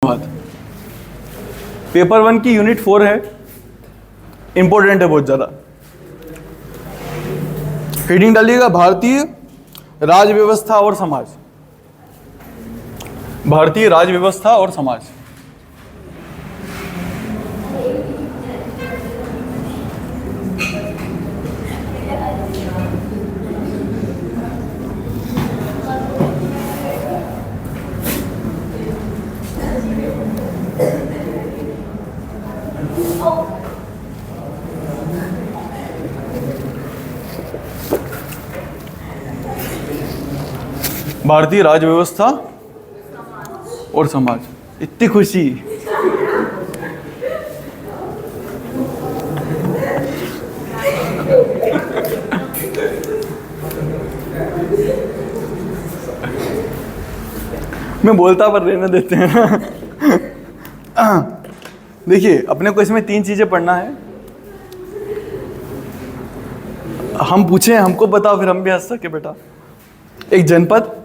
धन्यवाद। पेपर 1 की यूनिट 4 है, इंपॉर्टेंट है बहुत ज़्यादा। हेडिंग डालिएगा भारतीय राज व्यवस्था और समाज। भारतीय राज व्यवस्था और समाज। भारतीय राज व्यवस्था और समाज। इतनी खुशी। मैं बोलता पर रहने देते हैं ना। देखिए, अपने को इसमें 3 चीजें पढ़ना है। हम पूछे हमको बताओ, फिर हम भी हंस सके बेटा। एक जनपद,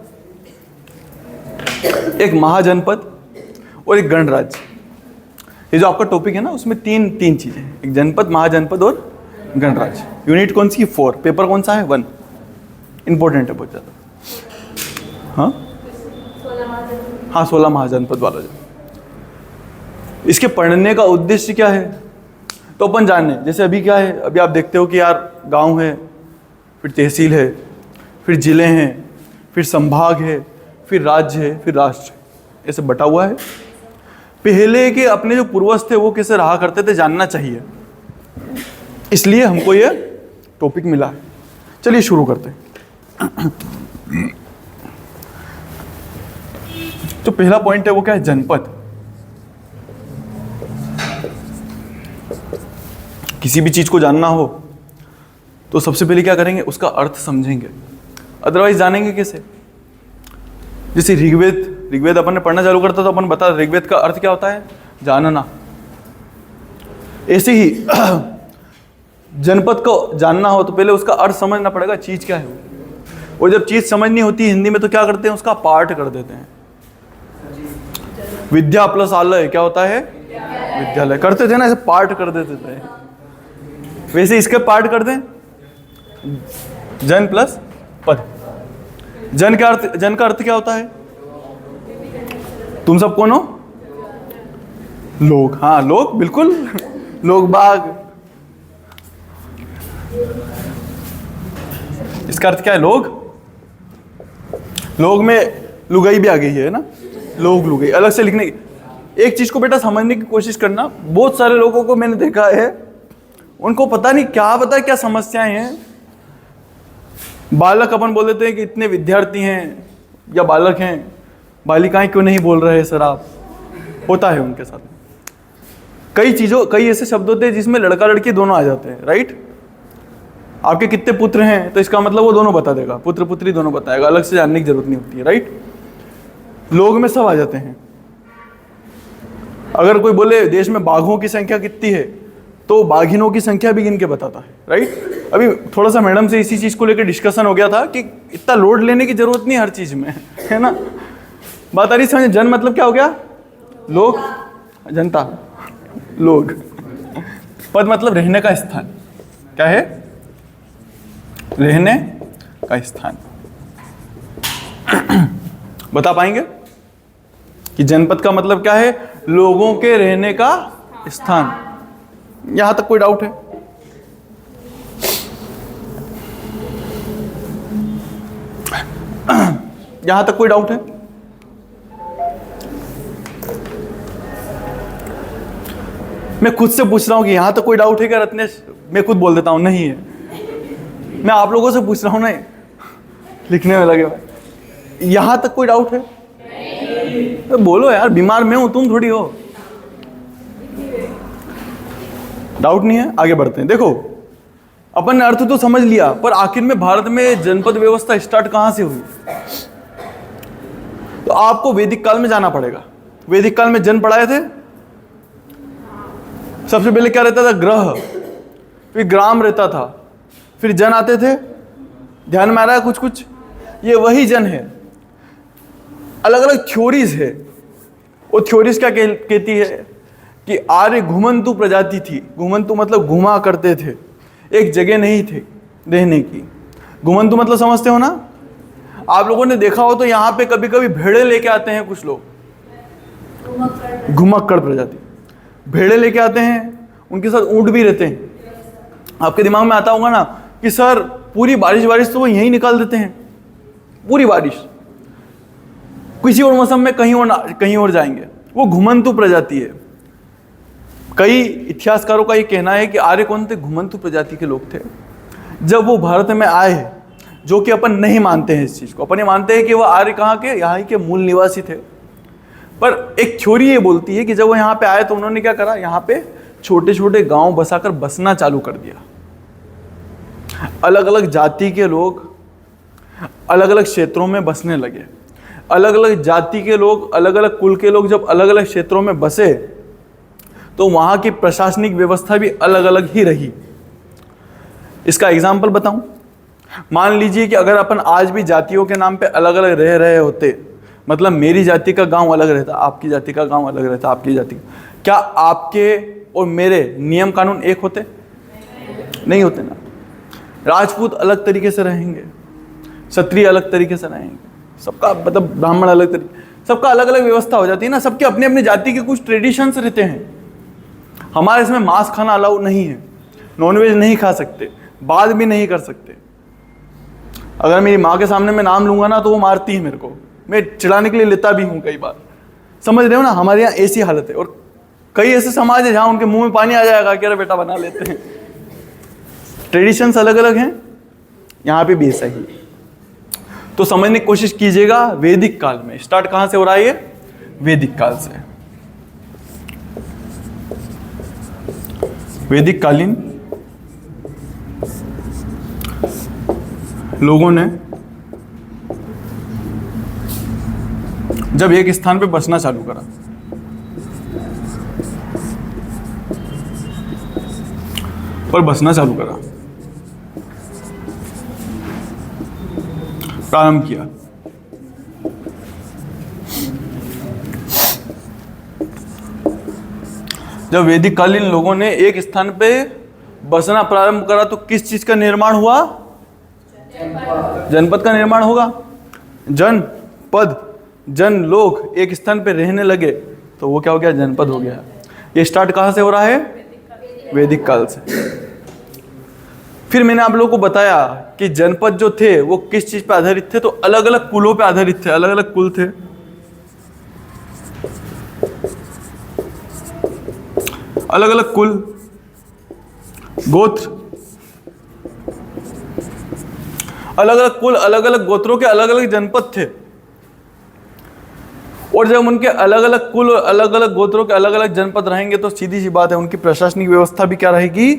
एक महाजनपद और एक गणराज्य। ये जो आपका टॉपिक है ना, उसमें तीन चीजें, एक जनपद, महाजनपद और गणराज्य। यूनिट कौन सी? 4। पेपर कौन सा है? 1। इंपॉर्टेंट है बहुत ज्यादा। हाँ 16 महाजनपद वाला जो। इसके पढ़ने का उद्देश्य क्या है तो अपन जाने। जैसे अभी क्या है, अभी आप देखते हो कि यार गांव है, फिर तहसील है, फिर जिले हैं, फिर संभाग है, फिर राज्य है, फिर राष्ट्र है, ऐसे बटा हुआ है। पहले के अपने जो पूर्वज थे वो कैसे रहा करते थे जानना चाहिए, इसलिए हमको ये टॉपिक मिला है। चलिए शुरू करते हैं। तो पहला पॉइंट है वो क्या है? जनपद। किसी भी चीज को जानना हो तो सबसे पहले क्या करेंगे? उसका अर्थ समझेंगे, अदरवाइज जानेंगे कैसे? जैसे ऋग्वेद अपन ने पढ़ना चालू करता तो अपन बता ऋग्वेद का अर्थ क्या होता है? जानना। ऐसे ही जनपद को जानना हो तो पहले उसका अर्थ समझना पड़ेगा, चीज क्या है वो। और जब चीज समझनी होती है हिंदी में तो क्या करते हैं? उसका पार्ट कर देते हैं। विद्या प्लस आलय क्या होता है? विद्यालय। करते थे ना, ऐसे पार्ट कर देते थे। वैसे इसके पार्ट कर दें, जन प्लस पद। जन का अर्थ क्या होता है? तुम सब कौन हो? लोग। हाँ लोग, बिल्कुल, लोग बाग। इसका अर्थ क्या है? लोग। लोग में लुगाई भी आ गई है ना, लोग लुगाई अलग से लिखने की। एक चीज को बेटा समझने की कोशिश करना। बहुत सारे लोगों को मैंने देखा है, उनको पता नहीं क्या समस्याएं हैं। बालक अपन बोल देते हैं कि इतने विद्यार्थी हैं या बालक हैं, बालिकाएं क्यों नहीं बोल रहे सर आप? होता है उनके साथ। कई ऐसे शब्द होते हैं जिसमें लड़का लड़की दोनों आ जाते हैं, राइट? आपके कितने पुत्र हैं तो इसका मतलब वो दोनों बता देगा, पुत्र पुत्री दोनों बताएगा, अलग से जानने की जरूरत नहीं होती है, राइट? लोग में सब आ जाते हैं। अगर कोई बोले देश में बाघों की संख्या कितनी है तो बाघिनों की संख्या भी गिन के बताता है, राइट? अभी थोड़ा सा मैडम से इसी चीज को लेकर डिस्कशन हो गया था कि इतना लोड लेने की जरूरत नहीं हर चीज में, है ना? बात आ रही समझ। जन मतलब क्या हो गया? लोग, जनता, लोग। पद मतलब रहने का स्थान। क्या है? रहने का स्थान। बता पाएंगे कि जनपद का मतलब क्या है? लोगों के रहने का स्थान। यहां तक कोई डाउट है? यहां तक कोई डाउट है? मैं खुद से पूछ रहा हूं कि यहां तक कोई डाउट है क्या रत्नेश? मैं खुद बोल देता हूं नहीं है। मैं आप लोगों से पूछ रहा हूं, नहीं लिखने में लगे हुए। यहां तक कोई डाउट है? तो बोलो यार, बीमार मैं हूं, तुम थोड़ी हो। डाउट नहीं है? आगे बढ़ते हैं। देखो, अपन ने अर्थ तो समझ लिया, पर आखिर में भारत में जनपद व्यवस्था स्टार्ट कहां से हुई? तो आपको वैदिक काल में जाना पड़ेगा। वैदिक काल में जन पढ़ाए थे। सबसे पहले क्या रहता था? ग्रह, फिर ग्राम रहता था, फिर जन आते थे। ध्यान में आ रहा है कुछ कुछ? ये वही जन है। अलग अलग थ्योरीज है वो थ्योरीज क्या कहती है कि आर्य घुमंतु प्रजाति थी। घुमंतु मतलब घुमा करते थे, एक जगह नहीं थे रहने की। घुमंतु मतलब समझते हो ना? आप लोगों ने देखा हो तो यहाँ पे कभी कभी भेड़े लेके आते हैं कुछ लोग, घुमक्कड़ प्रजाति, भेड़े लेके आते हैं, उनके साथ ऊंट भी रहते हैं। आपके दिमाग में आता होगा ना कि सर पूरी बारिश तो वो यहीं निकाल देते हैं, पूरी बारिश, किसी और मौसम में कहीं और जाएंगे। वो घुमंतु प्रजाति है। कई इतिहासकारों का ये कहना है कि आर्य कौन थे? घुमंतु प्रजाति के लोग थे। जब वो भारत में आए, जो कि अपन नहीं मानते हैं इस चीज को, अपन ये मानते हैं कि वो आर्य कहाँ के? यहाँ के मूल निवासी थे। पर एक थ्योरी ये बोलती है कि जब वो यहाँ पे आए तो उन्होंने क्या करा? यहाँ पे छोटे छोटे गांव बसाकर बसना चालू कर दिया। अलग अलग जाति के लोग अलग अलग क्षेत्रों में बसने लगे। अलग अलग जाति के लोग, अलग अलग कुल के लोग जब अलग अलग क्षेत्रों में बसे तो वहां की प्रशासनिक व्यवस्था भी अलग अलग ही रही। इसका एग्जाम्पल बताऊं? मान लीजिए कि अगर अपन आज भी जातियों के नाम पे अलग अलग रह रहे होते, मतलब मेरी जाति का गांव अलग रहता, आपकी जाति का गांव अलग रहता, आपकी जाति का, क्या आपके और मेरे नियम कानून एक होते? नहीं होते ना। राजपूत अलग तरीके से रहेंगे, क्षत्रिय अलग तरीके से रहेंगे, सबका मतलब ब्राह्मण अलग तरीके, सबका अलग अलग व्यवस्था हो जाती है ना। सबके अपने अपने जाति के कुछ ट्रेडिशंस रहते हैं। हमारे इसमें मांस खाना अलाउ नहीं है, नॉनवेज नहीं खा सकते, बात भी नहीं कर सकते। अगर मेरी माँ के सामने मैं नाम लूंगा ना तो वो मारती है मेरे को, मैं चिढ़ाने के लिए लेता भी हूँ कई बार। समझ रहे हो ना? हमारे यहाँ ऐसी हालत है। और कई ऐसे समाज है जहाँ उनके मुंह में पानी आ जाएगा कि अरे बेटा बना लेते हैं। ट्रेडिशंस अलग अलग हैं, यहाँ पे भी ऐसा ही। तो समझने की कोशिश कीजिएगा वैदिक काल में। स्टार्ट कहाँ से हो रहा है ये? वैदिक काल से। वैदिक कालीन लोगों ने जब एक स्थान पे बसना चालू करा, और बसना चालू करा, प्रारंभ किया, जब वैदिक कालीन लोगों ने एक स्थान पे बसना प्रारंभ करा तो किस चीज का निर्माण हुआ? जनपद का निर्माण होगा। जनपद, जन लोग एक स्थान पे रहने लगे तो वो क्या हो गया? जनपद हो गया। ये स्टार्ट कहाँ से हो रहा है? वैदिक काल से। फिर मैंने आप लोगों को बताया कि जनपद जो थे वो किस चीज पे आधारित थे? तो अलग अलग कुलों पे आधारित थे। अलग अलग कुल थे, अलग अलग कुल, गोत्र, अलग अलग कुल, अलग अलग गोत्रों के अलग अलग जनपद थे। और जब उनके अलग अलग कुल और अलग अलग गोत्रों के अलग अलग जनपद रहेंगे तो सीधी सी बात है उनकी प्रशासनिक व्यवस्था भी क्या रहेगी?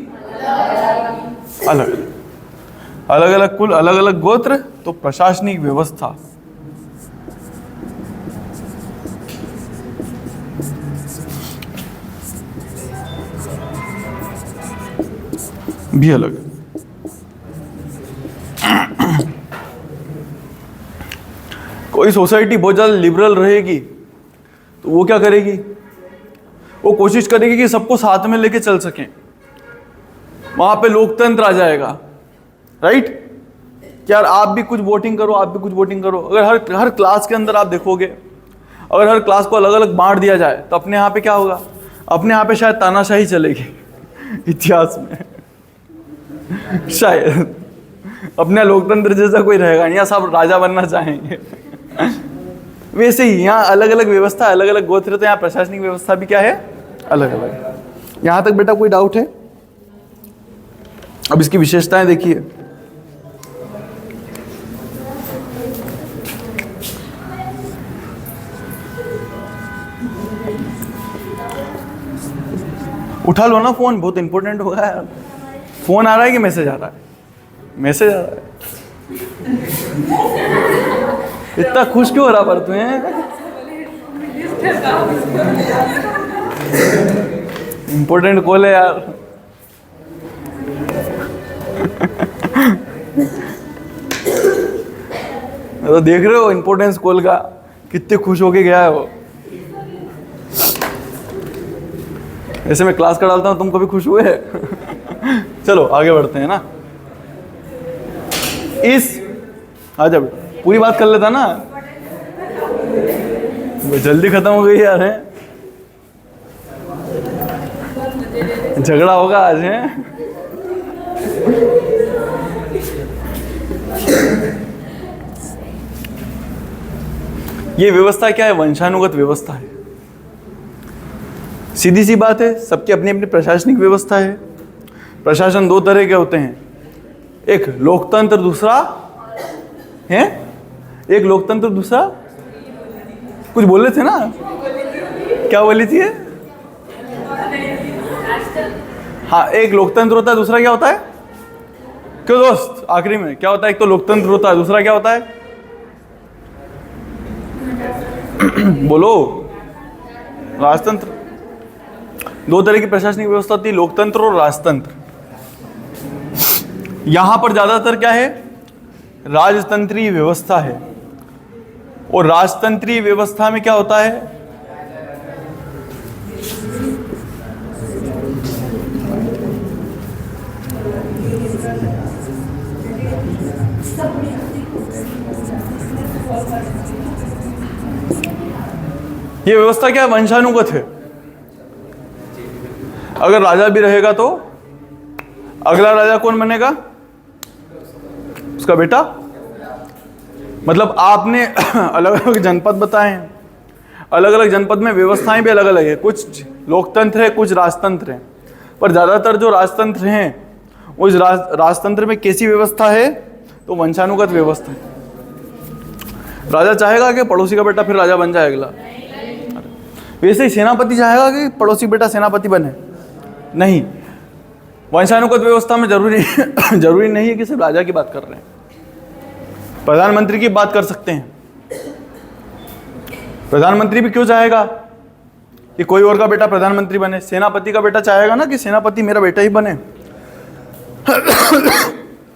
अलग अलग अलग कुल, अलग अलग गोत्र, तो प्रशासनिक व्यवस्था भी अलग। कोई सोसाइटी बहुत ज्यादा लिबरल रहेगी तो वो क्या करेगी? वो कोशिश करेगी कि सबको साथ में लेके चल सकें। वहां पे लोकतंत्र आ जाएगा, राइट? कि यार आप भी कुछ वोटिंग करो, आप भी कुछ वोटिंग करो। अगर हर क्लास के अंदर आप देखोगे, अगर हर क्लास को अलग अलग बांट दिया जाए तो अपने यहाँ पे क्या होगा? अपने यहाँ पे शायद तानाशाही चलेगी इतिहास में शायद अपने लोकतंत्र जैसा कोई रहेगा नहीं, सब राजा बनना चाहेंगे। वैसे ही यहाँ अलग अलग व्यवस्था, अलग अलग गोत्र, तो यहाँ प्रशासनिक व्यवस्था भी क्या है? अलग अलग। यहाँ तक बेटा कोई डाउट है? अब इसकी विशेषताएं देखिए। उठा लो ना फोन, बहुत इंपॉर्टेंट होगा यार। फोन आ रहा है कि मैसेज आ रहा है? मैसेज आ रहा है। इतना खुश क्यों हो रहा पर तुम्हें? इंपॉर्टेंट कॉल है यार। तो देख रहे हो इंपॉर्टेंस कॉल का, कितने खुश होके गया है वो। ऐसे मैं क्लास का डालता हूँ, तुम कभी खुश हुए? चलो आगे बढ़ते हैं ना। आजा बेटा, पूरी बात कर लेता ना, वो जल्दी खत्म हो गई यार। है झगड़ा होगा आज है। ये व्यवस्था क्या है? वंशानुगत व्यवस्था है। सीधी सी बात है, सबकी अपनी अपनी प्रशासनिक व्यवस्था है। प्रशासन दो तरह के होते हैं, एक लोकतंत्र, दूसरा है, एक लोकतंत्र, दूसरा कुछ बोले थे ना, क्या बोली थी? हाँ, एक लोकतंत्र होता है, दूसरा क्या होता है? क्यों दोस्त, आखिरी में क्या होता है? एक तो लोकतंत्र होता है, दूसरा क्या होता है? बोलो। राजतंत्र। दो तरह की प्रशासनिक व्यवस्था होती है, लोकतंत्र और राजतंत्र। यहां पर ज्यादातर क्या है? राजतंत्रीय व्यवस्था है। और राजतंत्रीय व्यवस्था में क्या होता है? ये व्यवस्था क्या है? वंशानुगत है। अगर राजा भी रहेगा तो अगला राजा कौन बनेगा? उसका बेटा। मतलब आपने अलग अलग जनपद बताए हैं, अलग अलग जनपद में व्यवस्थाएं भी अलग अलग है, कुछ लोकतंत्र है, कुछ राजतंत्र है। पर ज्यादातर जो राजतंत्र हैं, उस राजतंत्र में कैसी व्यवस्था है? तो वंशानुगत व्यवस्था है। राजा चाहेगा कि पड़ोसी का बेटा फिर राजा बन जाए अगला? वैसे ही सेनापति चाहेगा कि पड़ोसी बेटा सेनापति बने? नहीं। वंशानुगत व्यवस्था में जरूरी नहीं है कि सिर्फ राजा की बात कर रहे हैं, प्रधानमंत्री की बात कर सकते हैं। प्रधानमंत्री भी क्यों चाहेगा कि कोई और का बेटा प्रधानमंत्री बने? सेनापति का बेटा चाहेगा ना कि सेनापति मेरा बेटा ही बने।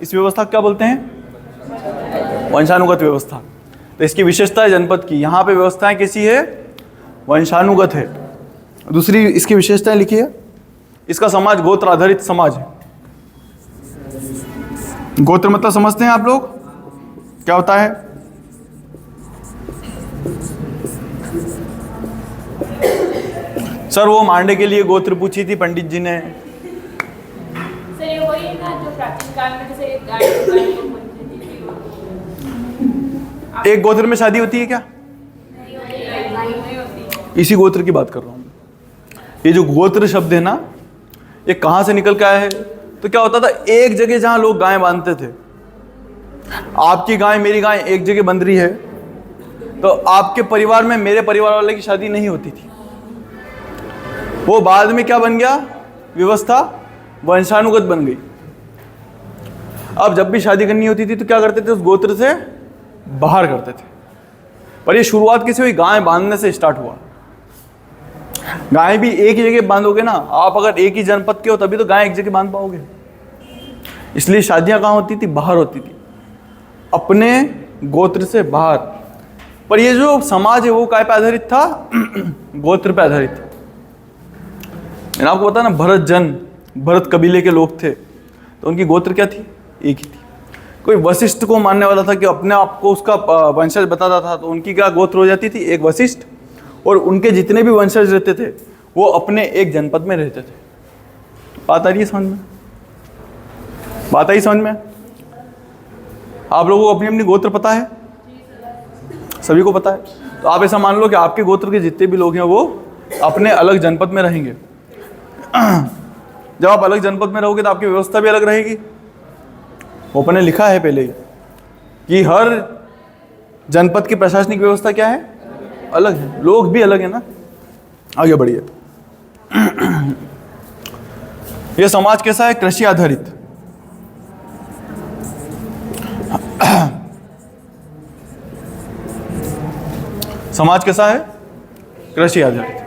इस व्यवस्था क्या बोलते हैं? वंशानुगत व्यवस्था। तो इसकी विशेषता है जनपद की, यहाँ पे व्यवस्थाएं कैसी है? वंशानुगत है। दूसरी इसकी विशेषताएं लिखिए। इसका समाज गोत्र आधारित समाज है। गोत्र मतलब समझते हैं आप लोग क्या होता है? सर वो मांडे के लिए गोत्र पूछी थी पंडित जी ने। सर ये वही है ना जो प्राचीन काल में जैसे एक गोत्र में शादी होती है क्या? इसी गोत्र की बात कर रहा हूं। ये जो गोत्र शब्द है ना, ये कहां से निकल के आया है? तो क्या होता था, एक जगह जहां लोग गाय बांधते थे, आपकी गाय मेरी गाय एक जगह बंध रही है, तो आपके परिवार में मेरे परिवार वाले की शादी नहीं होती थी। वो बाद में क्या बन गया? व्यवस्था वंशानुगत बन गई। अब जब भी शादी करनी होती थी तो क्या करते थे? उस गोत्र से बाहर करते थे। पर ये शुरुआत कैसे हुई? गाय बांधने से स्टार्ट हुआ। गाय भी एक ही जगह बांधोगे ना आप, अगर एक ही जनपद के हो तभी तो गाय एक जगह बांध पाओगे। इसलिए शादियां कहां होती थी? बाहर होती थी, अपने गोत्र से बाहर। पर ये जो समाज है वो काय पे आधारित था? गोत्र पे आधारित था। मैंने आपको बताया ना, भरत कबीले के लोग थे, तो उनकी गोत्र क्या थी? एक ही थी। कोई वशिष्ठ को मानने वाला था कि अपने आप को उसका वंशज बताता था, तो उनकी क्या गोत्र हो जाती थी? एक वशिष्ठ। और उनके जितने भी वंशज रहते थे वो अपने एक जनपद में रहते थे। बात आ रही है समझ में? बात आई समझ में? आप लोगों को अपनी अपनी गोत्र पता है? सभी को पता है। तो आप ऐसा मान लो कि आपके गोत्र के जितने भी लोग हैं वो अपने अलग जनपद में रहेंगे। जब आप अलग जनपद में रहोगे तो आपकी व्यवस्था भी अलग रहेगी। वो अपने लिखा है पहले ही कि हर जनपद की प्रशासनिक व्यवस्था क्या है? अलग है। लोग भी अलग है ना। आगे बढ़िए। यह समाज कैसा है? कृषि आधारित। समाज कैसा है? कृषि आधारित।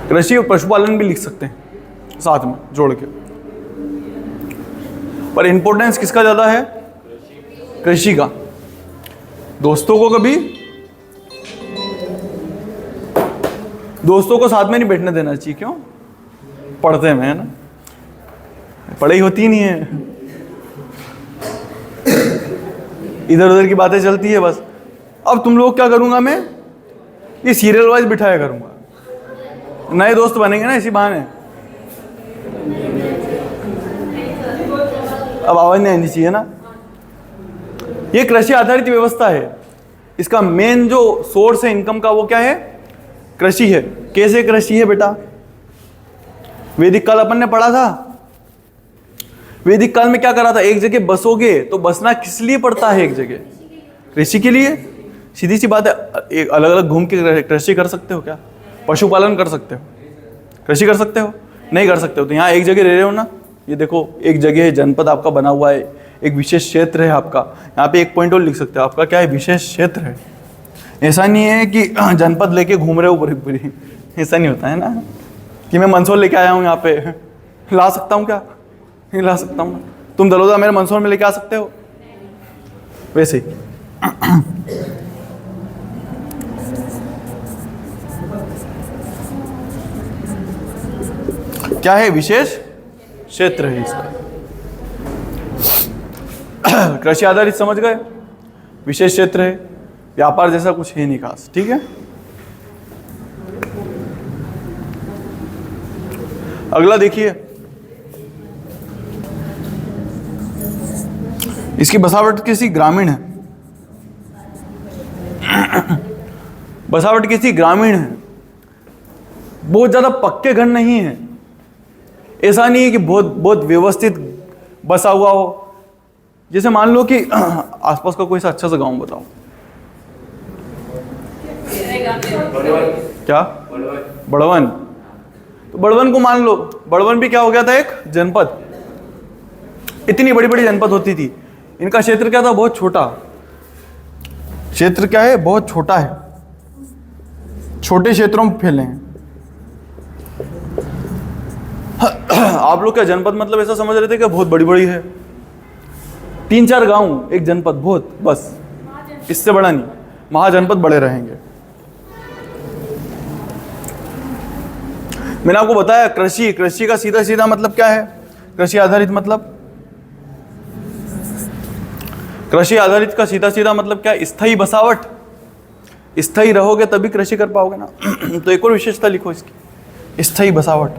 कृषि और पशुपालन भी लिख सकते हैं साथ में जोड़ के। पर इंपॉर्टेंस किसका ज्यादा है? कृषि का। दोस्तों को कभी दोस्तों को साथ में नहीं बैठने देना चाहिए, क्यों? पढ़ते हैं है ना, पढ़ाई होती नहीं है, इधर उधर की बातें चलती है बस। अब तुम लोग क्या करूंगा मैं, ये सीरियल वाइज बिठाया करूंगा, नए दोस्त बनेंगे ना इसी बहाने। अब आवाज नहीं आनी चाहिए ना। ये कृषि आधारित व्यवस्था है, इसका मेन जो सोर्स है इनकम का वो क्या है, कृषि है। कैसे कृषि है बेटा, वैदिक काल अपन ने पढ़ा था। वैदिक काल में क्या करा था, एक जगह बसोगे तो बसना किस लिए पड़ता है, एक जगह कृषि के लिए। सीधी सी बात है, एक अलग अलग घूम के कृषि कर सकते हो क्या, पशुपालन कर सकते हो, कृषि कर सकते हो, नहीं कर सकते हो। तो यहाँ एक जगह रह रहे हो ना, ये देखो एक जगह है, जनपद आपका बना हुआ है, एक विशेष क्षेत्र है आपका। यहाँ पे एक पॉइंट और लिख सकते हो, आपका क्या है, विशेष क्षेत्र है। ऐसा नहीं है कि जनपद लेके घूम रहे हो पूरी पूरी, ऐसा नहीं होता है ना कि मैं मंदसौर लेके आया हूँ यहाँ पे, ला सकता हूँ क्या, नहीं ला सकता हूँ। तुम दलोदा मेरे मंदसौर में लेके आ सकते हो, वैसे ही। क्या है, विशेष क्षेत्र है इसका। कृषि आधारित समझ गए, विशेष क्षेत्र है, व्यापार जैसा कुछ है नहीं खास, ठीक है। अगला देखिए, इसकी बसावट किसी ग्रामीण है, बसावट किसी ग्रामीण है, बहुत ज्यादा पक्के घर नहीं है। ऐसा नहीं है कि बहुत बहुत व्यवस्थित बसा हुआ हो। जैसे मान लो कि आसपास का कोई सा अच्छा सा गांव बताओ, क्या, बड़वन। तो बड़वन को मान लो, बड़वन भी क्या हो गया था, एक जनपद। इतनी बड़ी बड़ी जनपद होती थी, इनका क्षेत्र क्या था, बहुत छोटा। क्षेत्र क्या है, बहुत छोटा है, छोटे क्षेत्रों में फैले हैं। आप लोग क्या जनपद मतलब ऐसा समझ रहे थे कि बहुत बड़ी बड़ी है, 3-4 गांव एक जनपद, बहुत, बस इससे बड़ा नहीं। महाजनपद बड़े रहेंगे। मैंने आपको बताया कृषि, कृषि का सीधा सीधा मतलब क्या है, कृषि आधारित मतलब, कृषि आधारित का सीधा सीधा मतलब क्या, स्थायी बसावट। स्थायी रहोगे तभी कृषि कर पाओगे ना। तो एक और विशेषता लिखो इसकी, स्थायी बसावट।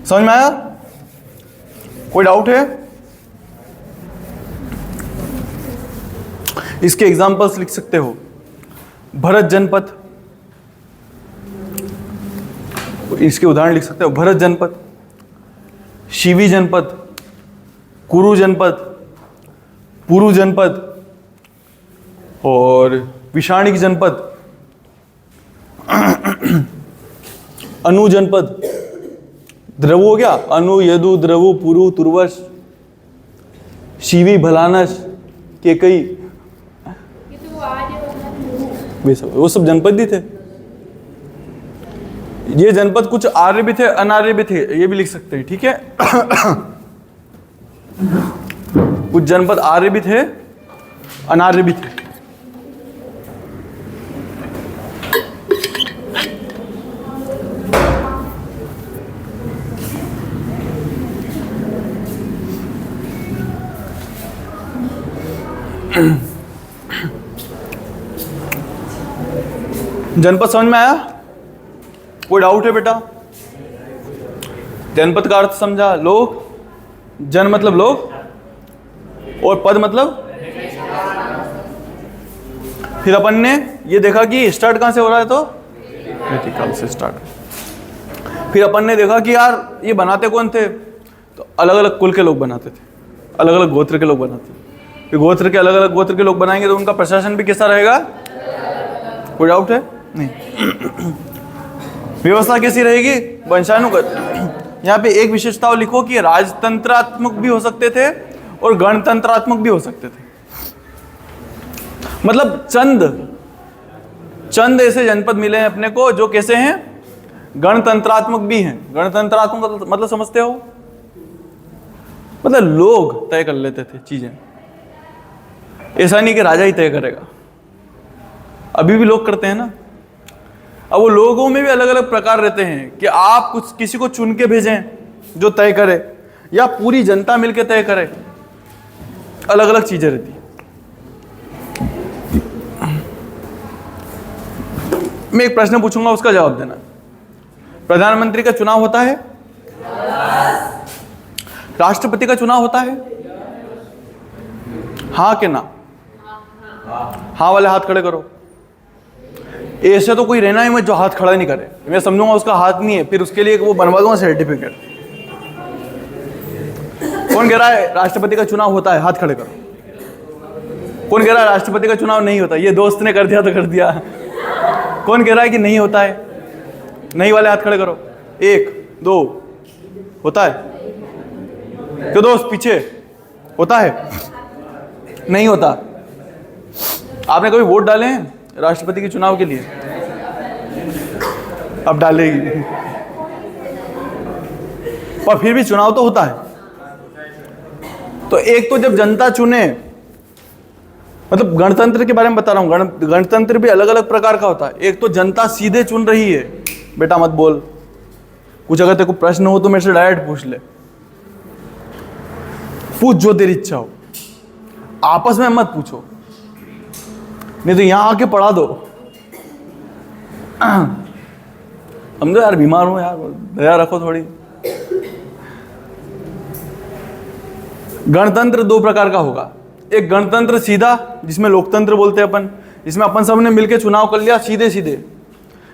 समझ में आया, कोई डाउट है? इसके एग्जाम्पल्स लिख सकते हो, भरत जनपद, इसके उदाहरण लिख सकते हो, भरत जनपद, शिवी जनपद, कुरु जनपद, पुरु जनपद और विषाणिक जनपद, अनु जनपद। द्रवु हो गया, अनु, यदु, द्रवु, पुरु, तुर्वश, शिवी, भलानस, केकई, वो सब जनपद ही थे। ये जनपद कुछ आर्य भी थे, अनार्य भी थे, ये भी लिख सकते हैं, ठीक है। कुछ जनपद आर्य भी थे, अनार्य भी थे। जनपद समझ में आया? कोई डाउट है बेटा? जनपद का अर्थ समझा, लोग, जन मतलब लोग और पद मतलब। फिर अपन ने ये देखा कि स्टार्ट कहां से हो रहा है, तो वैदिक काल से स्टार्ट। फिर अपन ने देखा कि यार ये बनाते कौन थे, तो अलग अलग कुल के लोग बनाते थे, अलग अलग गोत्र के लोग बनाते थे। फिर गोत्र के अलग अलग गोत्र के लोग बनाएंगे तो उनका प्रशासन भी कैसा रहेगा? कोई डाउट है? नहीं। व्यवस्था कैसी रहेगी? वंशानुगत। यहाँ पे एक विशेषता और लिखो कि राजतंत्रात्मक भी हो सकते थे और गणतंत्रात्मक भी हो सकते थे। मतलब चंद ऐसे जनपद मिले हैं अपने को जो कैसे हैं, गणतंत्रात्मक भी हैं। गणतंत्रात्मक मतलब समझते हो? मतलब लोग तय कर लेते थे चीजें, ऐसा नहीं कि राजा ही तय करेगा। अभी भी लोग करते हैं ना। अब वो लोगों में भी अलग अलग प्रकार रहते हैं कि आप कुछ किसी को चुन के भेजें जो तय करे, या पूरी जनता मिलके तय करे, अलग अलग चीजें रहती हैं। मैं एक प्रश्न पूछूंगा, उसका जवाब देना। प्रधानमंत्री का चुनाव होता है? राष्ट्रपति का चुनाव होता है? हाँ कि ना? हाँ वाले हाथ खड़े करो। ऐसे तो कोई रहना ही मत जो हाथ खड़ा नहीं करे। मैं समझूंगा उसका हाथ नहीं है, फिर उसके लिए वो बनवा दूंगा सर्टिफिकेट। कौन कह रहा है राष्ट्रपति का चुनाव होता है? हाथ खड़े करो। कौन कह रहा है राष्ट्रपति का चुनाव नहीं होता? ये दोस्त ने कर दिया तो कर दिया। कौन कह रहा है कि नहीं होता है? नहीं वाले हाथ खड़े करो। 1 2 होता है क्यों दोस्त? पीछे होता है? नहीं होता। आपने कभी वोट डाले हैं राष्ट्रपति के चुनाव के लिए? अब डालेगी, पर फिर भी चुनाव तो होता है। तो एक तो जब जनता चुने, मतलब गणतंत्र के बारे में बता रहा हूं, गणतंत्र भी अलग अलग प्रकार का होता है। एक तो जनता सीधे चुन रही है, बेटा मत बोल, कुछ अगर तेरे को प्रश्न हो तो मेरे से डायरेक्ट पूछ ले, पूछ जो तेरी इच्छा हो, आपस में मत पूछो, नहीं तो यहां आके पढ़ा दो। समझो यार, बीमार हूं यार, दया रखो थोड़ी। गणतंत्र 2 प्रकार का होगा। एक गणतंत्र सीधा, जिसमें लोकतंत्र बोलते हैं अपन, जिसमें अपन सब ने मिलकर चुनाव कर लिया सीधे सीधे।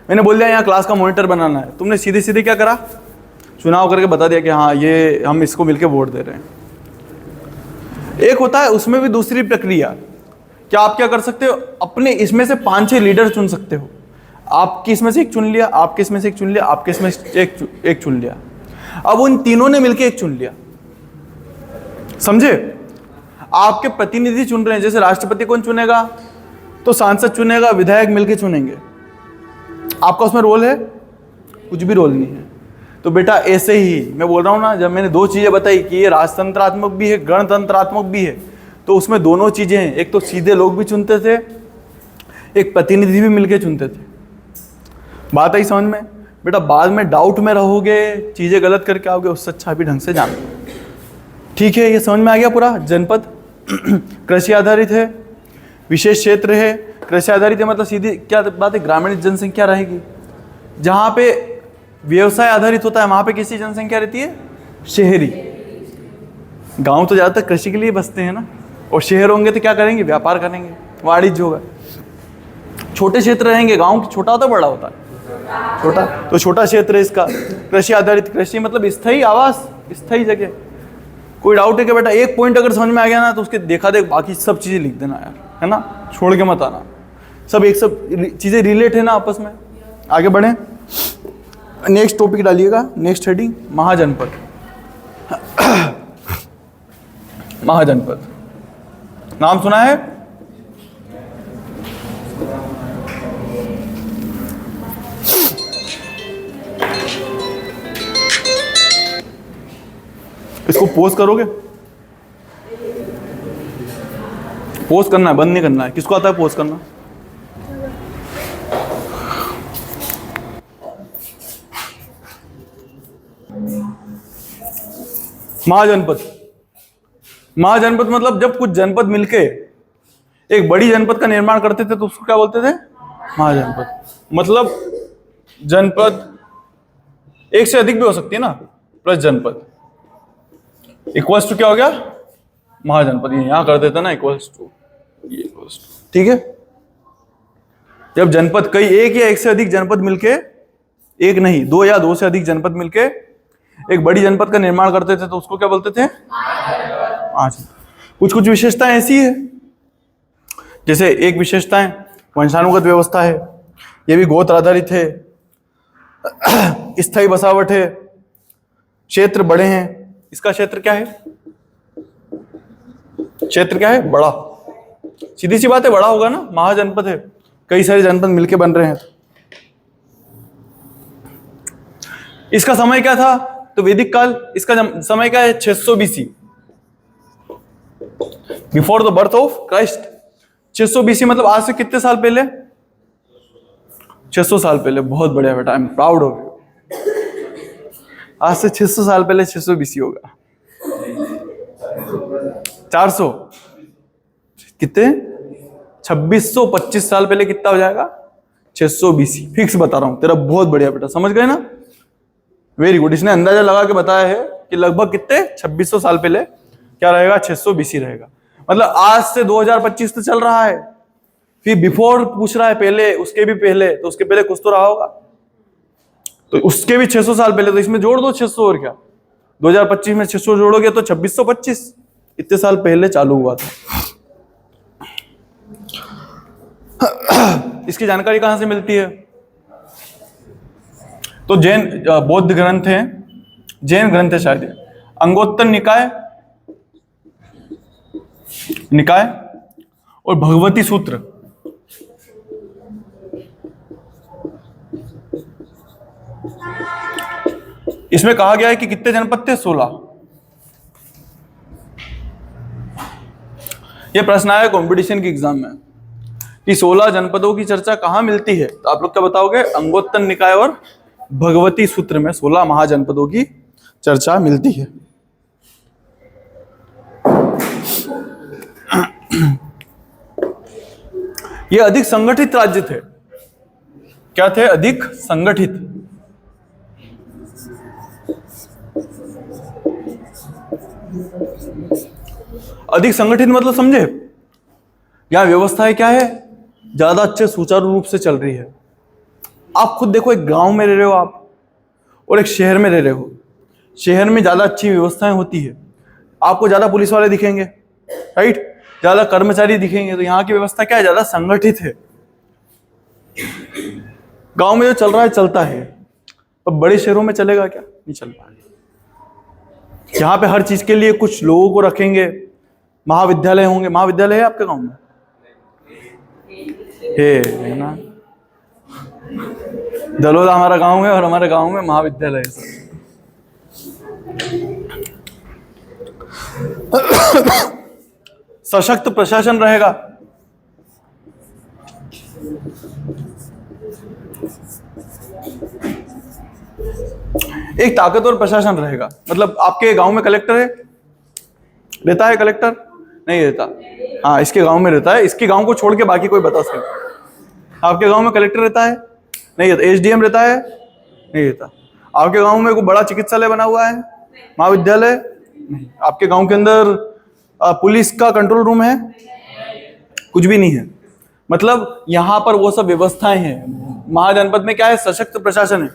मैंने बोल दिया यहाँ क्लास का मॉनिटर बनाना है, तुमने सीधे सीधे क्या करा? चुनाव करके बता दिया कि हाँ ये हम इसको मिलकर वोट दे रहे हैं। एक होता है उसमें भी दूसरी प्रक्रिया, क्या आप क्या कर सकते हो? अपने इसमें से 5-6 लीडर चुन सकते हो। आपकी इसमें से एक चुन लिया, आपके इसमें से एक चुन लिया, आपके इसमें से एक चुन लिया। अब उन तीनों ने मिलकर एक चुन लिया, समझे? आपके प्रतिनिधि चुन रहे हैं। जैसे राष्ट्रपति कौन चुनेगा? तो सांसद चुनेगा, विधायक मिलकर चुनेंगे। आपका उसमें रोल है? कुछ भी रोल नहीं है। तो बेटा ऐसे ही मैं बोल रहा हूं ना, जब मैंने 2 चीजें बताई कि ये राजतंत्रात्मक भी है, गणतंत्रात्मक भी है, तो उसमें दोनों चीजें हैं। एक तो सीधे लोग भी चुनते थे, एक प्रतिनिधि भी मिलकर चुनते थे। बात आई समझ में? बेटा बाद में डाउट में रहोगे, चीजें गलत करके आओगे, उससे अच्छा भी ढंग से जान लो। ठीक है, ये समझ में आ गया पूरा? जनपद कृषि आधारित है, विशेष क्षेत्र है। कृषि आधारित है मतलब सीधी क्या बात है? ग्रामीण जनसंख्या रहेगी। जहां पे व्यवसाय आधारित होता है वहां पे किसी जनसंख्या रहती है? शहरी। गांव तो ज्यादातर कृषि के लिए बसते हैं ना, और शहर होंगे तो क्या करेंगे? व्यापार करेंगे, वाणिज्य होगा। छोटे क्षेत्र रहेंगे, गांव छोटा होता है बड़ा होता है? छोटा। तो छोटा क्षेत्र है इसका। कृषि आधारित, कृषि मतलब स्थायी आवास, स्थायी जगह। कोई डाउट है कि बेटा एक पॉइंट अगर समझ में आ गया ना तो उसके देखा देख बाकी सब चीजें लिख देना यार, है ना? छोड़ के मत आना। सब एक सब चीजें रिलेट है ना आपस में। आगे बढ़े, नेक्स्ट टॉपिक डालिएगा, नेक्स्ट हेडिंग महाजनपद। महाजनपद नाम सुना है? इसको पोस्ट करोगे? पोस्ट करना है, बंद नहीं करना है। किसको आता है पोस्ट करना? महाजनपद। महाजनपद मतलब जब कुछ जनपद मिलके एक बड़ी जनपद का निर्माण करते थे तो उसको क्या बोलते थे? महाजनपद। मतलब जनपद एक से अधिक भी हो सकती है ना, प्लस जनपद इक्वल्स टू क्या हो गया? महाजनपद। ये यहां कर देता ना, इक्वल्स टू, ये इक्वल्स टू। ठीक है, जब जनपद कई एक या एक से अधिक जनपद मिलके, एक नहीं 2 या 2 से अधिक जनपद मिलके एक बड़ी जनपद का निर्माण करते थे तो उसको क्या बोलते थे? कुछ कुछ विशेषताएं ऐसी है, जैसे एक विशेषताएं वंशानुगत व्यवस्था है, ये भी गोत्र आधारित है, स्थायी बसावट है, क्षेत्र बड़े हैं। इसका क्षेत्र क्या है? क्षेत्र क्या है? बड़ा। सीधी सी बात है, बड़ा होगा ना, महाजनपद है, कई सारे जनपद मिलके बन रहे हैं। इसका समय क्या था? तो वैदिक काल। इसका समय क्या है? 600 BC। Before the birth of Christ. 600 BC मतलब आज से कितने साल पहले? 600 साल पहले। बहुत बढ़िया बेटा, I am proud of you. आज से 600 साल पहले 600 बीसी होगा। 400 कितने? 2625 साल पहले कितना हो जाएगा? 600 बीसी। फिक्स बता रहा हूं, तेरा बहुत बढ़िया बेटा, समझ गए ना? Very good. इसने अंदाजा लगा के बताया है कि लगभग कितने 2600 साल पहले क्या रहेगा? 600 बीसी रहेगा। मतलब आज से 2025 तो चल रहा है, फिर बिफोर पूछ रहा है, पहले, उसके भी पहले, तो उसके पहले कुछ तो रहा होगा, तो उसके भी 600 साल पहले, तो इसमें जोड़ दो 600 और क्या, 2025 में 600 जोड़ोगे तो 2625। इतने साल पहले चालू हुआ था। इसकी जानकारी कहां से मिलती है? तो जैन बौद्ध ग्रंथ है, जैन ग्रंथ है शायद, अंगोत्तर निकाय और भगवती सूत्र। इसमें कहा गया है कि कितने जनपद थे? 16। यह प्रश्न आया कंपटीशन के एग्जाम में कि 16 जनपदों की चर्चा कहां मिलती है, तो आप लोग क्या बताओगे? अंगोत्तर निकाय और भगवती सूत्र में 16 महाजनपदों की चर्चा मिलती है। ये अधिक संगठित राज्य थे। क्या थे? अधिक संगठित। अधिक संगठित मतलब समझे? यहां व्यवस्थाएं क्या है? ज्यादा अच्छे सुचारू रूप से चल रही है। आप खुद देखो, एक गांव में रह रहे हो आप और एक शहर में रह रहे हो। शहर में ज्यादा अच्छी व्यवस्थाएं होती है, आपको ज्यादा पुलिस वाले दिखेंगे, राइट, ज्यादा कर्मचारी दिखेंगे, तो यहाँ की व्यवस्था क्या है? ज्यादा संगठित है। गांव में जो चल रहा है चलता है, पर बड़े शहरों में चलेगा क्या? नहीं चल पाएगा। यहाँ पे हर चीज के लिए कुछ लोगों को रखेंगे, महाविद्यालय होंगे। महाविद्यालय है आपके गांव में? है ना? दलोदा हमारा गांव है और हमारे गांव में महाविद्यालय है। सशक्त प्रशासन रहेगा। एक ताकतवर प्रशासन रहेगा। मतलब आपके गांव में कलेक्टर है, रहता है कलेक्टर? नहीं रहता। हाँ, इसके गांव में रहता है। इसके गांव को छोड़ के बाकी कोई बता सकता। आपके गांव में कलेक्टर रहता है? नहीं रहता। एसडीएम रहता है? नहीं रहता। आपके गांव में कोई बड़ा चिकित्सालय बना हुआ है, महाविद्यालय? नहीं। आपके गांव के अंदर पुलिस का कंट्रोल रूम है? कुछ भी नहीं है। मतलब यहां पर वो सब व्यवस्थाएं हैं। महाजनपद में क्या है? सशक्त प्रशासन है।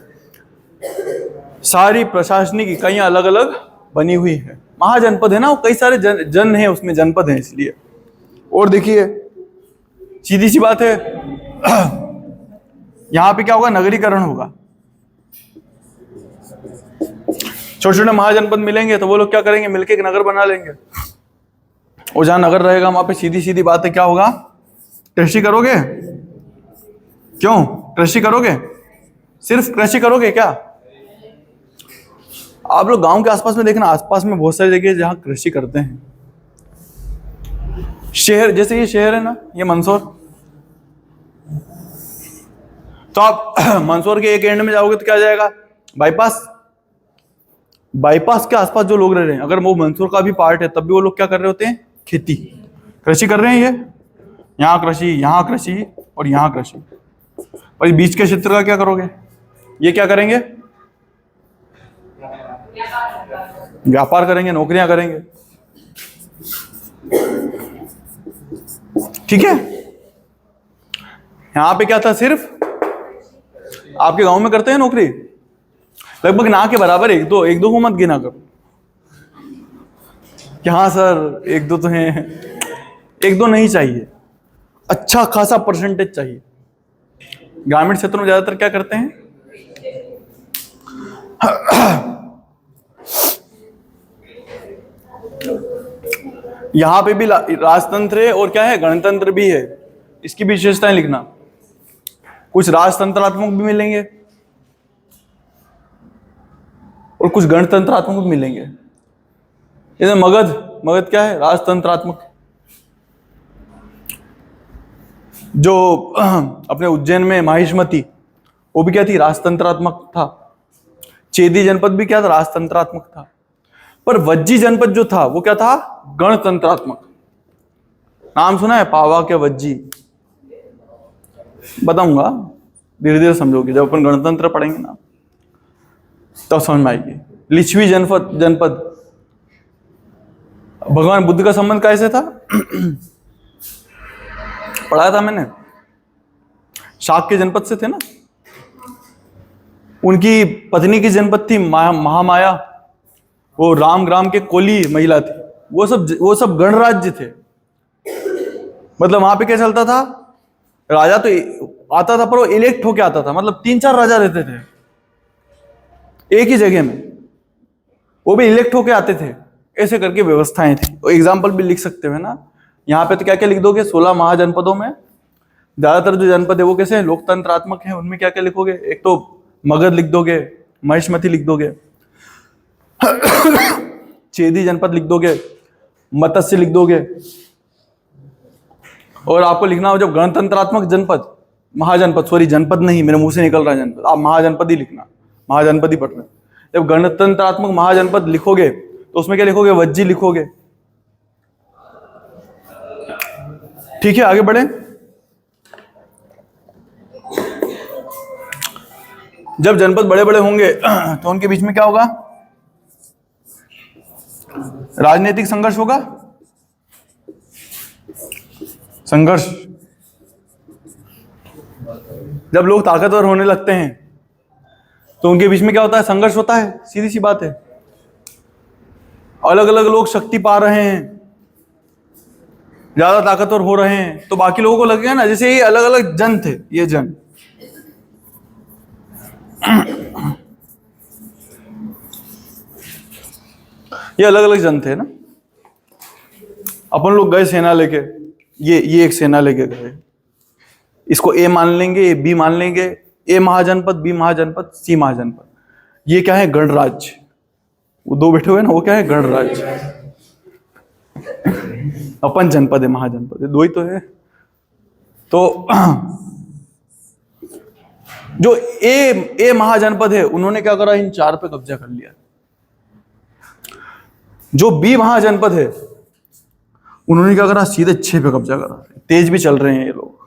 सारी प्रशासनिक इकाइयां अलग अलग बनी हुई है। महाजनपद है ना, वो कई सारे जन है उसमें, जनपद है इसलिए। और देखिए, सीधी सी बात है, यहां पे क्या होगा? नगरीकरण होगा। छोटे छोटे महाजनपद मिलेंगे तो वो लोग क्या करेंगे? मिलके एक नगर बना लेंगे। और जहां नगर रहेगा वहां पे सीधी सीधी बात है, क्या होगा? कृषि करोगे? क्यों कृषि करोगे? सिर्फ कृषि करोगे क्या? आप लोग गांव के आसपास में देखना, आसपास में बहुत सारी जगह जहां कृषि करते हैं। शहर, जैसे ये शहर है ना, ये मंदसौर, तो आप मंदसौर के एक एंड में जाओगे तो क्या जाएगा? बाईपास। बाईपास के आसपास जो लोग रह रहे हैं, अगर वो मंदसौर का भी पार्ट है, तब भी वो लोग क्या कर रहे होते हैं? खेती, कृषि कर रहे हैं। ये यहाँ कृषि, यहाँ कृषि और यहाँ कृषि। और ये बीच के क्षेत्र का क्या करोगे? ये क्या करेंगे? व्यापार करेंगे, नौकरियां करेंगे। ठीक है। यहां पे क्या था? सिर्फ आपके गांव में करते हैं नौकरी, लगभग ना के बराबर। एक दो को मत गिना करो कि हाँ सर एक दो तो हैं। एक दो नहीं चाहिए, अच्छा खासा परसेंटेज चाहिए। ग्रामीण क्षेत्रों में ज्यादातर क्या करते हैं? यहां पे भी राजतंत्र है और क्या है? गणतंत्र भी है। इसकी भी विशेषताएं लिखना। कुछ राजतंत्रात्मक भी मिलेंगे और कुछ गणतंत्रात्मक भी मिलेंगे। मगध क्या है? राजतंत्रात्मक। जो अपने उज्जैन में माहिष्मति, वो भी क्या थी, राजतंत्रात्मक था। चेदी जनपद भी क्या था, राजतंत्रात्मक था। पर वज्जी जनपद जो था वो क्या था, गणतंत्रात्मक। नाम सुना है पावा के वज्जी? बताऊंगा, धीरे धीरे समझोगे, जब अपन गणतंत्र पढ़ेंगे ना तब समझ में आएगी। लिच्छवी जनपद भगवान बुद्ध का संबंध कैसे था? पढ़ाया था मैंने, शाक्य जनपद से थे ना। उनकी पत्नी की जनपद थी महामाया, वो रामग्राम के कोली महिला थी। वो सब गणराज्य थे। मतलब वहां पे क्या चलता था, राजा तो आता था पर वो इलेक्ट होके आता था, मतलब 3-4 राजा रहते थे एक ही जगह में, वो भी इलेक्ट होके आते थे। ऐसे करके व्यवस्थाएं थी। एग्जाम्पल भी लिख सकते हो ना यहाँ पे, तो क्या क्या लिख दोगे, 16 महाजनपदों में ज्यादातर जो जनपद है वो कैसे हैं, लोकतंत्रात्मक है। उनमें क्या क्या लिखोगे, एक तो मगध लिख दोगे, महिष्मति लिख दोगे, चेदी जनपद लिख दोगे, मत्स्य लिख दोगे। और आपको लिखना हो जब गणतंत्रात्मक जनपद, महाजनपद, सॉरी जनपद नहीं, मेरे मुंह से निकल रहा है जनपद, आप महाजनपद ही लिखना, महाजनपद ही पढ़ रहे। जब गणतंत्रात्मक महाजनपद लिखोगे तो उसमें क्या लिखोगे, वज्जी लिखोगे। ठीक है, आगे बढ़े। जब जनपद बड़े बड़े होंगे तो उनके बीच में क्या होगा, राजनीतिक संघर्ष होगा। संघर्ष, जब लोग ताकतवर होने लगते हैं तो उनके बीच में क्या होता है, संघर्ष होता है। सीधी सी बात है, अलग अलग लोग शक्ति पा रहे हैं, ज्यादा ताकतवर हो रहे हैं, तो बाकी लोगों को लगेगा ना जैसे ये अलग अलग जन थे, ये जन। ये अलग अलग जन थे ना। अपन लोग गए सेना लेके, ये एक सेना लेके गए, इसको ए मान लेंगे, ये बी मान लेंगे, ए महाजनपद, बी महाजनपद, सी महाजनपद। ये क्या है, गणराज्य। वो दो बैठे हुए ना, वो क्या है, गणराज्य। अपन जनपद है, महाजनपद है, दो ही तो है। तो जो ए महाजनपद है उन्होंने क्या करा, इन 4 पे कब्जा कर लिया। जो बी महाजनपद है उन्होंने क्या करा, सीधे 6 पे कब्जा करा। तेज भी चल रहे हैं ये लोग।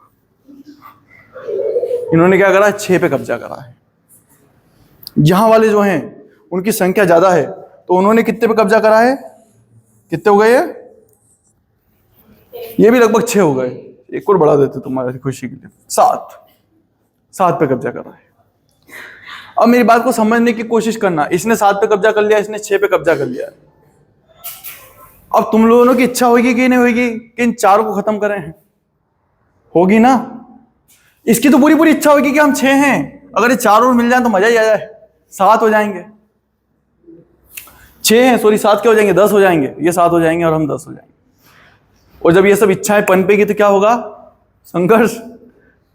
इन्होंने क्या करा, 6 पे कब्जा करा है। यहां वाले जो हैं उनकी संख्या ज्यादा है, तो उन्होंने कितने पे कब्जा करा है, कितने हो गए, ये भी लगभग 6 हो गए। एक और बढ़ा देते तुम्हारी खुशी के लिए, 7 पे कब्जा करा है। अब मेरी बात को समझने की कोशिश करना, इसने 7 पे कब्जा कर लिया, इसने 6 पे कब्जा कर लिया। अब तुम लोगों की इच्छा होगी कि नहीं होगी कि इन 4 को खत्म करें? होगी ना। इसकी तो पूरी इच्छा होगी कि हम 6 हैं, अगर ये 4 और मिल जाए तो मजा ही आ जाए, 7 हो जाएंगे। 6 हैं, सॉरी 7 क्या हो जाएंगे, 10 हो जाएंगे। ये 7 हो जाएंगे और हम 10 हो जाएंगे। और जब ये सब इच्छाएं पनपेगी तो क्या होगा, संघर्ष।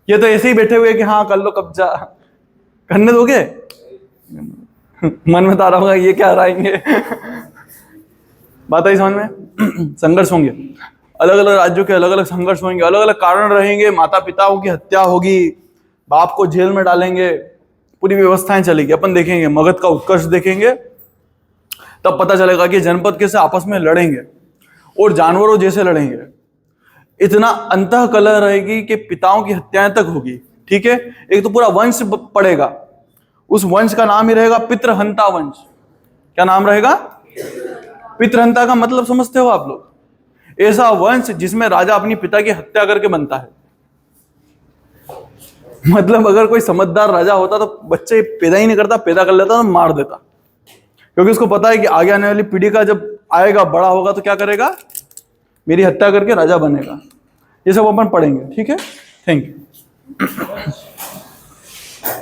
ये तो ऐसे ही बैठे हुए कि हाँ कर लो कब्जा, करने दोगे? मन में तो आ रहा होगा ये क्या हराएंगे। बात आई समझ में। संघर्ष होंगे, अलग अलग राज्यों के अलग अलग संघर्ष होंगे, अलग अलग कारण रहेंगे। माता पिताओं की हत्या होगी, बाप को जेल में डालेंगे, पूरी व्यवस्थाएं चलेगी। अपन देखेंगे, मगध का उत्कर्ष देखेंगे, तब पता चलेगा कि जनपद कैसे आपस में लड़ेंगे और जानवरों जैसे लड़ेंगे। इतना अंतः कलह रहेगी कि पिताओं की हत्याएं तक होगी। ठीक है, एक तो पूरा वंश पड़ेगा, उस वंश का नाम ही रहेगा पितृहंता वंश। क्या नाम रहेगा? पितृहंता का मतलब समझते हो आप लोग? ऐसा वंश जिसमें राजा अपनी पिता की हत्या करके बनता है। मतलब अगर कोई समझदार राजा होता तो बच्चे पैदा ही नहीं करता, पैदा कर लेता तो मार देता, क्योंकि उसको पता है कि आगे आने वाली पीढ़ी का जब आएगा, बड़ा होगा तो क्या करेगा, मेरी हत्या करके राजा बनेगा। ये सब अपन पढ़ेंगे। ठीक है, थैंक यू।